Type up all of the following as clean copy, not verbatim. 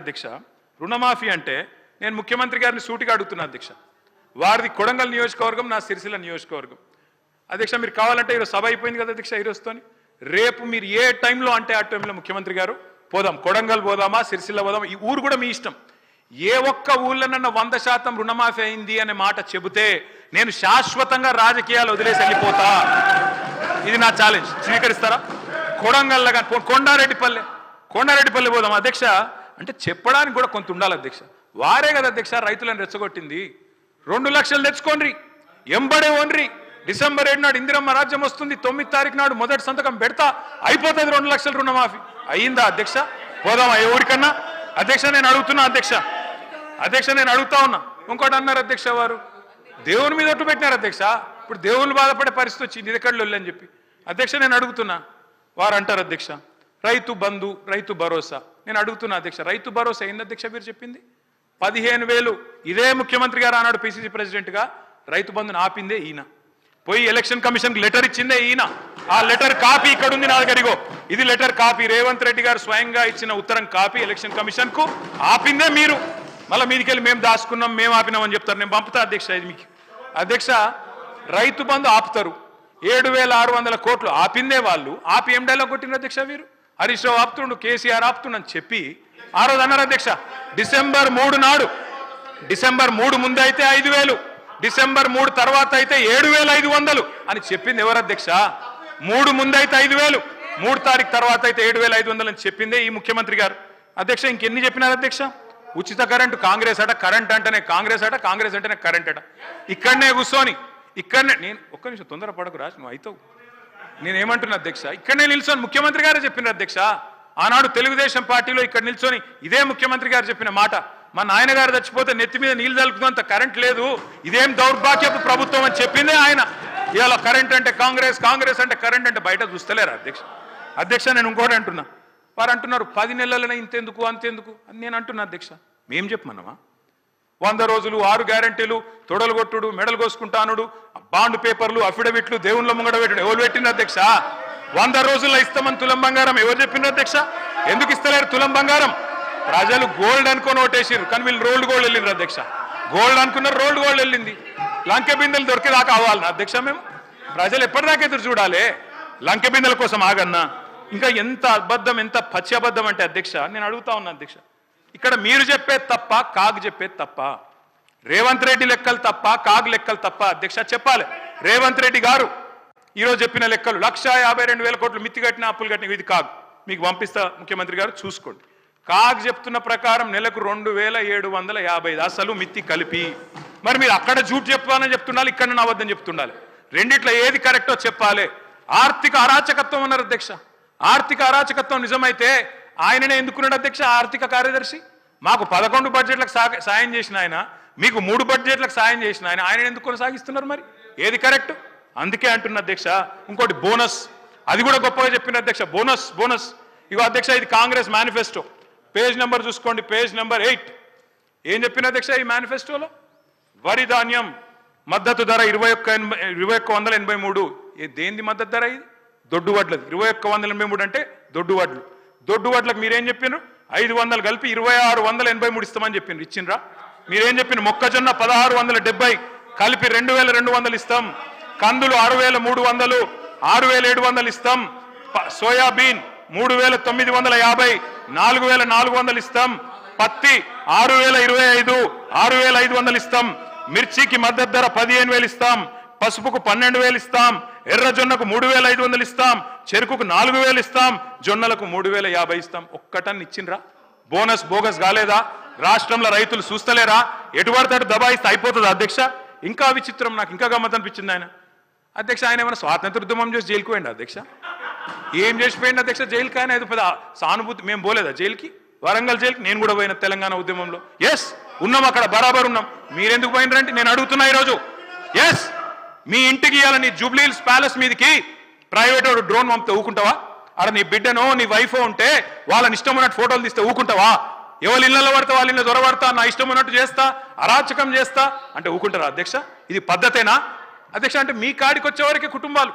అధ్యక్ష రుణమాఫీ అంటే నేను ముఖ్యమంత్రి గారిని సూటిగా అడుగుతున్నా అధ్యక్ష. వారిది కొడంగల్ నియోజకవర్గం, నా సిరిసిల్ల నియోజకవర్గం. అధ్యక్ష మీరు కావాలంటే ఈరోజు సభ అయిపోయింది కదా అధ్యక్ష, ఈరోజుతోని రేపు మీరు ఏ టైంలో అంటే ఆ టైంలో ముఖ్యమంత్రి గారు పోదాం, కొడంగల్ పోదామా, సిరిసిల్ల పోదామా, ఈ ఊరు కూడా మీ ఇష్టం. ఏ ఒక్క ఊళ్ళోనన్నా 100% రుణమాఫీ అయింది అనే మాట చెబితే నేను శాశ్వతంగా రాజకీయాలు వదిలేసి వెళ్ళిపోతా. ఇది నా ఛాలెంజ్. స్వీకరిస్తారా? కొడంగల్లో కానీ కొండారెడ్డిపల్లి పోదాం అధ్యక్ష అంటే చెప్పడానికి కూడా కొంత ఉండాలి అధ్యక్ష. వారే కదా అధ్యక్ష రైతులను రెచ్చగొట్టింది. 2 లక్షలు తెచ్చుకోండి, ఎంబడే ఓన్రి, డిసెంబర్ 7 నాడు ఇందిరమ్మ రాజ్యం వస్తుంది, 9 తారీఖు నాడు మొదటి సంతకం పెడతా, అయిపోతుంది 2 లక్షల రుణమాఫీ. అయ్యిందా అధ్యక్ష? పోదామా ఏ ఊరికన్నా? అధ్యక్ష నేను అడుగుతున్నా అధ్యక్ష నేను అడుగుతా ఉన్నా. ఇంకోటి అన్నారు అధ్యక్ష, వారు దేవుని మీద ఒట్టు పెట్టినారు అధ్యక్ష. ఇప్పుడు దేవుళ్ళు బాధపడే పరిస్థితి వచ్చింది ఇది ఎక్కడ అని చెప్పి. అధ్యక్ష నేను అడుగుతున్నా, వారు అంటారు అధ్యక్ష రైతు బంధు, రైతు భరోసా. నేను అడుగుతున్నా అధ్యక్ష, రైతు భరోసా ఏంది అధ్యక్ష మీరు చెప్పింది? 15,000 ఇదే ముఖ్యమంత్రి గారు ఆనాడు పిసిసి ప్రెసిడెంట్గా రైతు బంధుని ఆపిందే ఈయన. పోయి ఎలక్షన్ కమిషన్కి లెటర్ ఇచ్చిందే ఈయన. ఆ లెటర్ కాపీ ఇక్కడ ఉంది నా దగ్గర. ఇది లెటర్ కాపీ, రేవంత్ రెడ్డి గారు స్వయంగా ఇచ్చిన ఉత్తరం కాపీ ఎలక్షన్ కమిషన్ కు. ఆపిందే మీరు. మళ్ళీ మీదికెళ్ళి మేము దాచుకున్నాం, మేము ఆపినామని చెప్తారు. నేను పంపుతా అధ్యక్ష ఇది మీకు. అధ్యక్ష రైతు బంధు ఆపుతారు, 7,600 కోట్లు ఆపిందే వాళ్ళు. ఆపి ఏం డైలాగ్ కొట్టిన అధ్యక్ష వీరు? హరీష్ రావు ఆపుతుండు, కేసీఆర్ ఆపుతుండని చెప్పి ఆ రోజు అన్నారు అధ్యక్ష. డిసెంబర్ 3 నాడు, డిసెంబర్ 3 ముందు అయితే 5,000, డిసెంబర్ 3 తర్వాత అయితే 7,500 అని చెప్పింది ఎవరు అధ్యక్ష? 3 ముందు అయితే 5,000, 3 తారీఖు తర్వాత అయితే 7,500 అని చెప్పిందే ఈ ముఖ్యమంత్రి గారు. అధ్యక్ష ఇంకెన్ని చెప్పినారు అధ్యక్ష? ఉచిత కరెంటు కాంగ్రెస్ అట, కరెంట్ అంటేనే కాంగ్రెస్ అట, కాంగ్రెస్ అంటేనే కరెంట్ అట. ఇక్కడనే కూర్చొని నేను ఒక్క నిమిషం తొందర పడకు రాజు, నువ్వు అవుతావు. నేనేమంటున్నా అధ్యక్ష, ఇక్కడనే నిల్చొని ముఖ్యమంత్రి గారే చెప్పినారు అధ్యక్ష. ఆనాడు తెలుగుదేశం పార్టీలో ఇక్కడ నిల్చొని ఇదే ముఖ్యమంత్రి గారు చెప్పిన మాట. మా నాయన గారు చచ్చిపోతే నెత్తి మీద నీళ్ళు తలుపుతుందంత కరెంట్ లేదు, ఇదేం దౌర్భాగ్యపు ప్రభుత్వం అని చెప్పిందే ఆయన. ఇవాళ కరెంట్ అంటే కాంగ్రెస్, కాంగ్రెస్ అంటే కరెంట్ అంటే బయట చూస్తలేరా అధ్యక్ష? అధ్యక్ష నేను ఇంకోటి అంటున్నా, వారు అంటున్నారు 10 నెలలనే ఇంతెందుకు అంతెందుకు అని నేను అంటున్నా అధ్యక్ష. మేం చెప్పమన్నామా? 100 రోజులు, 6 గ్యారంటీలు, తొడలు కొట్టుడు, మెడలు కోసుకుంటానుడు, బాండ్ పేపర్లు, అఫిడవిట్లు, దేవుళ్ళ ముంగడ పెట్టుడు ఎవరు పెట్టిన అధ్యక్ష? 100 రోజుల్లో ఇస్తామని తులం బంగారం ఎవరు చెప్పిండ్రు అధ్యక్ష? ఎందుకు ఇస్తలేరు తులం బంగారం? ప్రజలు గోల్డ్ అనుకొని ఓటేసిరు, కానీ వీళ్ళు రోల్డ్ గోల్డ్ వెళ్ళిండ్రు అధ్యక్ష. గోల్డ్ అనుకున్నారు, రోల్డ్ గోల్డ్ వెళ్ళింది. లంకె బిందెలు దొరికేదాకా అవ్వాలన్నా అధ్యక్ష మేము? ప్రజలు ఎప్పటిదాకా ఎదురు చూడాలి? లంకె బిందెల కోసం ఆగన్నా? ఇంకా ఎంత అబద్ధం, ఎంత పచ్చి అబద్ధం అంటే అధ్యక్ష నేను అడుగుతా ఉన్నా అధ్యక్ష, ఇక్కడ మీరు చెప్పేది తప్ప, కాగ్ చెప్పేది తప్ప? రేవంత్ రెడ్డి లెక్కలు తప్ప, కాగ్ లెక్కలు తప్ప అధ్యక్ష? చెప్పాలి. రేవంత్ రెడ్డి గారు ఈరోజు చెప్పిన లెక్కలు 1,52,000 కోట్లు మిత్తి కట్టిన, అప్పులు కట్టిన, ఇది కాగ్. మీకు పంపిస్తా ముఖ్యమంత్రి గారు చూసుకోండి. కాగ్ చెప్తున్న ప్రకారం నెలకు 2,750 అసలు మిత్తి కలిపి. మరి మీరు అక్కడ జూట్ చెప్పాలని చెప్తుండాలి, ఇక్కడ నా వద్దని చెప్తుండాలి. రెండిట్లో ఏది కరెక్టో చెప్పాలి. ఆర్థిక అరాచకత్వం అన్నారు అధ్యక్ష. ఆర్థిక అరాచకత్వం నిజమైతే ఆయననే ఎందుకున్నాడు అధ్యక్ష ఆర్థిక కార్యదర్శి? మాకు 11 బడ్జెట్లకు సాయం చేసిన ఆయన, మీకు 3 బడ్జెట్లకు సాయం చేసిన ఆయన ఎందుకు కొనసాగిస్తున్నారు? మరి ఏది కరెక్ట్? అందుకే అంటున్న అధ్యక్ష. ఇంకోటి బోనస్, అది కూడా గొప్పగా చెప్పిన అధ్యక్ష. బోనస్ ఇగో అధ్యక్ష, ఇది కాంగ్రెస్ మేనిఫెస్టో. పేజ్ నెంబర్ చూసుకోండి, పేజ్ నెంబర్ 8. ఏం చెప్పిన అధ్యక్ష ఈ మేనిఫెస్టోలో? వరి ధాన్యం మద్దతు ధర 21,183. దేనిది మద్దతు ధర? ఇది దొడ్డు వడ్లది. 21,183 అంటే దొడ్డు వడ్లు. దొడ్డు వడ్లకు మీరేం చెప్పినారు? 500 కలిపి 2,683 ఇస్తామని చెప్పిండ్రు. ఇచ్చిండ్రా? మీరేం చెప్పిన? మొక్కజొన్న 1,670 కలిపి 2,200 ఇస్తాం. కందులు 6,300, 6,700 ఇస్తాం. సోయాబీన్ 3,950, 4,400 ఇస్తాం. పత్తి 6,025, 6,500 ఇస్తాం. మిర్చికి మద్దతు ధర 15,000 ఇస్తాం. పసుపుకు 12,000 ఇస్తాం. ఎర్రజొన్నకు 3,500 ఇస్తాం. చెరుకుకు 4,000 ఇస్తాం. జొన్నలకు 3,050 ఇస్తాం. ఒక్కటన్ని ఇచ్చిండ్రా? బోనస్ బోగస్ కాలేదా? రాష్ట్రంలో రైతులు చూస్తలేరా? ఎటువడతాడు దబాయిస్తే అయిపోతుంది అధ్యక్ష. ఇంకా విచిత్రం, నాకు ఇంకా గమ్మత్ అనిపించింది ఆయన అధ్యక్ష. ఆయన ఏమైనా స్వాతంత్ర ఉద్యమం చేసి జైలుకి పోయింది అధ్యక్ష? ఏం చేసిపోయింది అధ్యక్ష జైలుకి? ఆయన ఏదో పెద్ద సానుభూతి. మేము పోలేదా జైలుకి? వరంగల్ జైలుకి నేను కూడా పోయిన తెలంగాణ ఉద్యమంలో. ఎస్ ఉన్నాం, అక్కడ బరాబర్ ఉన్నాం. మీరెందుకు పోయినరంటే నేను అడుగుతున్నా ఈరోజు. ఎస్ మీ ఇంటికి ఇవ్వాలని జూబ్లీహిల్స్ ప్యాలెస్ మీదకి ప్రైవేట్ డ్రోన్ పంపితే ఊకుంటావా? అక్కడ నీ బిడ్డనో నీ వైఫో ఉంటే వాళ్ళని ఇష్టం ఉన్నట్టు ఫోటోలు తీస్తే ఊకుంటావా? ఎవరి ఇళ్ళలో పడతా వాళ్ళ ఇళ్ళ దొరబడతా, నా ఇష్టం ఉన్నట్టు చేస్తా, అరాచకం చేస్తా అంటే ఊకుంటారా అధ్యక్ష? ఇది పద్ధతేనా అధ్యక్ష? అంటే మీ కాడికి వచ్చేవరకే కుటుంబాలు,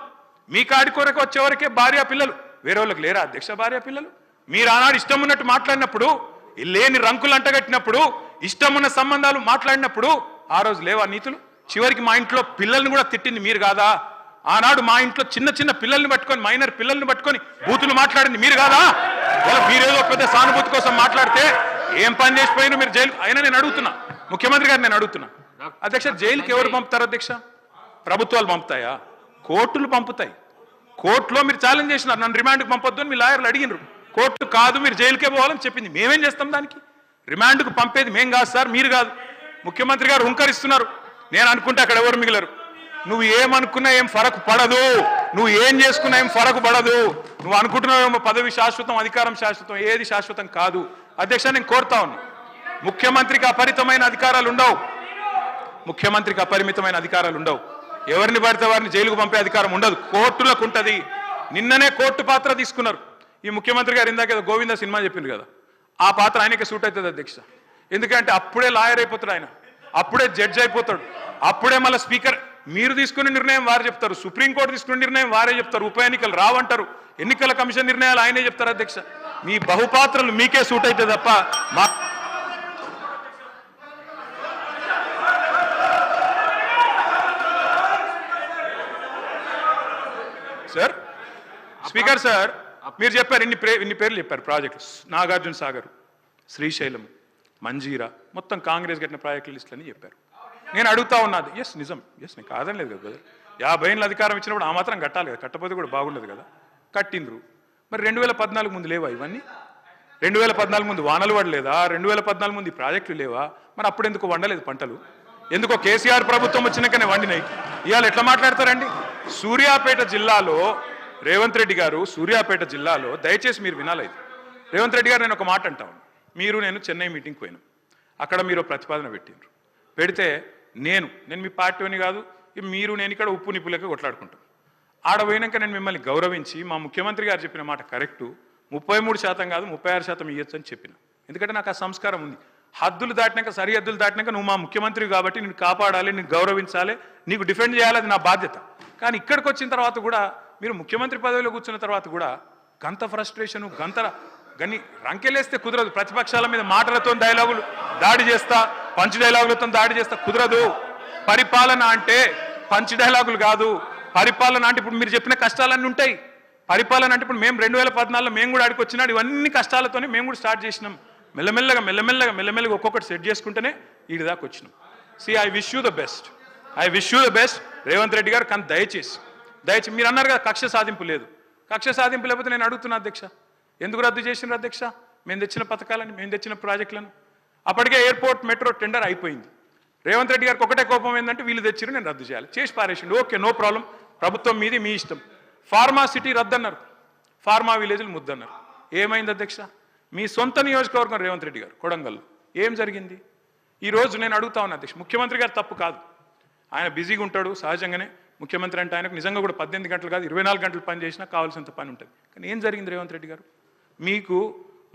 మీ కాడికి వరకు వచ్చేవరకే భార్య పిల్లలు, వేరే వాళ్ళకి లేరా అధ్యక్ష భార్య పిల్లలు? మీరు ఆనాడు ఇష్టం ఉన్నట్టు మాట్లాడినప్పుడు లేని రంకులు అంటగట్టినప్పుడు ఇష్టం ఉన్న సంబంధాలు మాట్లాడినప్పుడు ఆ రోజు లేవా నీతులు? చివరికి మా ఇంట్లో పిల్లల్ని కూడా తిట్టింది మీరు కాదా? ఆనాడు మా ఇంట్లో చిన్న చిన్న పిల్లల్ని పట్టుకొని, మైనర్ పిల్లల్ని పట్టుకొని బూతులు మాట్లాడింది మీరు కాదా? మీరేదో పెద్ద సానుభూతి కోసం మాట్లాడితే ఏం పని చేసిపోయినా మీరు జైలు. అయినా నేను అడుగుతున్నా, ముఖ్యమంత్రి గారు నేను అడుగుతున్నా, అధ్యక్ష జైలుకి ఎవరు పంపుతారు అధ్యక్ష? ప్రభుత్వాలు పంపుతాయా? కోర్టులు పంపుతాయి. కోర్టులో మీరు ఛాలెంజ్ చేసినారు, నన్ను రిమాండ్కి పంపొద్దు అని మీ లాయర్లు అడిగినారు. కోర్టు కాదు మీరు జైలుకే పోవాలని చెప్పింది. మేమేం చేస్తాం దానికి? రిమాండ్కు పంపేది మేం కాదు సార్, మీరు కాదు. ముఖ్యమంత్రి గారు హుంకరిస్తున్నారు. నేను అనుకుంటే అక్కడ ఎవరు మిగిలరు. నువ్వు ఏమనుకున్నా ఏం ఫరకు పడదు, నువ్వు ఏం చేసుకున్నా ఏం ఫరకు పడదు. నువ్వు అనుకుంటున్నావు పదవి శాశ్వతం, అధికారం శాశ్వతం, ఏది శాశ్వతం కాదు. అధ్యక్ష నేను కోరుతా ఉన్నా, ముఖ్యమంత్రికి అపరిమితమైన అధికారాలు ఉండవు. ముఖ్యమంత్రికి అపరిమితమైన అధికారాలు ఉండవు. ఎవరిని పడితే వారిని జైలుకు పంపే అధికారం ఉండదు, కోర్టులకు ఉంటుంది. నిన్ననే కోర్టు పాత్ర తీసుకున్నారు ఈ ముఖ్యమంత్రి గారు. ఇందాక ఏదో గోవింద సినిమా చెప్పింది కదా, ఆ పాత్ర ఆయనకే సూట్ అవుతుంది అధ్యక్ష. ఎందుకంటే అప్పుడే లాయర్ అయిపోతాడు ఆయన, అప్పుడే జడ్జ్ అయిపోతాడు, అప్పుడే మళ్ళీ స్పీకర్. మీరు తీసుకునే నిర్ణయం వారు చెప్తారు, సుప్రీంకోర్టు తీసుకునే నిర్ణయం వారే చెప్తారు, ఉప ఎన్నికలు రావంటారు, ఎన్నికల కమిషన్ నిర్ణయాలు ఆయనే చెప్తారు అధ్యక్ష. మీ బహుపాత్రలు మీకే సూట్ అయితే తప్ప మా సార్. స్పీకర్ సార్, మీరు చెప్పారు ఇన్ని పేర్లు చెప్పారు ప్రాజెక్టులు. నాగార్జున సాగర్, శ్రీశైలం, మంజీరా, మొత్తం కాంగ్రెస్ కట్టిన ప్రాజెక్టుల లిస్టులని చెప్పారు. నేను అడుగుతా ఉన్నది, ఎస్ నిజం, ఎస్ నేను కాదని లేదు కదా బ్రదర్. 50 ఏళ్ళ అధికారం ఇచ్చినప్పుడు ఆ మాత్రం కట్టాలి కదా, కట్టకపోతే కూడా బాగుండదు కదా. కట్టిండ్రు. మరి 2014 ముందు లేవా ఇవన్నీ? 2014 ముందు వానలు పడలేదా? 2014 ముందు ఈ ప్రాజెక్టులు లేవా? మరి అప్పుడు ఎందుకు వండలేదు పంటలు? ఎందుకో కేసీఆర్ ప్రభుత్వం వచ్చినాకనే వండినాయి. ఇవాళ ఎట్లా మాట్లాడతారండి? సూర్యాపేట జిల్లాలో రేవంత్ రెడ్డి గారు, సూర్యాపేట జిల్లాలో దయచేసి మీరు వినాలి. రేవంత్ రెడ్డి గారు నేను ఒక మాట అంటాను. నేను చెన్నై మీటింగ్కి పోయాను, అక్కడ మీరు ప్రతిపాదన పెట్టిండ్రు. పెడితే నేను మీ పార్టీని కాదు, మీరు నేను ఇక్కడ ఉప్పు నిప్పులకి కొట్లాడుకుంటాం. ఆడ పోయినాక నేను మిమ్మల్ని గౌరవించి మా ముఖ్యమంత్రి గారు చెప్పిన మాట కరెక్టు, 33% కాదు 36% ఇవ్వచ్చు అని చెప్పిన. ఎందుకంటే నాకు ఆ సంస్కారం ఉంది. హద్దులు దాటినాక, సరిహద్దులు దాటినాక నువ్వు మా ముఖ్యమంత్రి కాబట్టి నేను కాపాడాలి, నేను గౌరవించాలి, నీకు డిఫెండ్ చేయాలి, అది నా బాధ్యత. కానీ ఇక్కడికి వచ్చిన తర్వాత కూడా మీరు ముఖ్యమంత్రి పదవిలో కూర్చున్న తర్వాత కూడా గంత ఫ్రస్ట్రేషను, గన్ని రంకెలేస్తే కుదరదు. ప్రతిపక్షాల మీద మాటలతో డైలాగులు దాడి చేస్తా, పంచ్ డైలాగులతో దాడి చేస్తా కుదరదు. పరిపాలన అంటే పంచ్ డైలాగులు కాదు. పరిపాలన అంటే ఇప్పుడు మీరు చెప్పిన కష్టాలన్నీ ఉంటాయి. పరిపాలన అంటే ఇప్పుడు మేము 2014లో మేము కూడా ఆడికి వచ్చినాడు, ఇవన్నీ కష్టాలతోనే మేము కూడా స్టార్ట్ చేసినాం. మెల్లమెల్లగా ఒక్కొక్కటి సెట్ చేసుకుంటేనే వీడి దాకా వచ్చినాం. I wish you the best Revanth Reddy గారు. కానీ దయచేసి మీరు అన్నారు కదా కక్ష సాధింపు లేదు. కక్ష సాధింపు లేకపోతే నేను అడుగుతున్నా అధ్యక్ష, ఎందుకు రద్దు చేసినారు అధ్యక్ష? మేము తెచ్చిన పథకాలని, మేము తెచ్చిన ప్రాజెక్టులను. అప్పటికే ఎయిర్పోర్ట్ మెట్రో టెండర్ అయిపోయింది. రేవంత్ రెడ్డి గారికి ఒకటే కోపం ఏంటంటే వీళ్ళు తెచ్చిరు, నేను రద్దు చేయాలి, చేసి పారేసిండు. ఓకే, నో ప్రాబ్లం, ప్రభుత్వం మీది, మీ ఇష్టం. ఫార్మా సిటీ రద్దన్నారు, ఫార్మా విలేజ్లు ముద్దన్నారు. ఏమైంది అధ్యక్ష? మీ సొంత నియోజకవర్గం రేవంత్ రెడ్డి గారు కొడంగల్లో ఏం జరిగింది? ఈరోజు నేను అడుగుతా ఉన్నా అధ్యక్ష, ముఖ్యమంత్రి గారు తప్పు కాదు, ఆయన బిజీగా ఉంటాడు సహజంగానే. ముఖ్యమంత్రి అంటే ఆయనకు నిజంగా కూడా 18 గంటలు కాదు 24 గంటలు పని చేసినా కావాల్సినంత పని ఉంటుంది. కానీ ఏం జరిగింది రేవంత్ రెడ్డి గారు? మీకు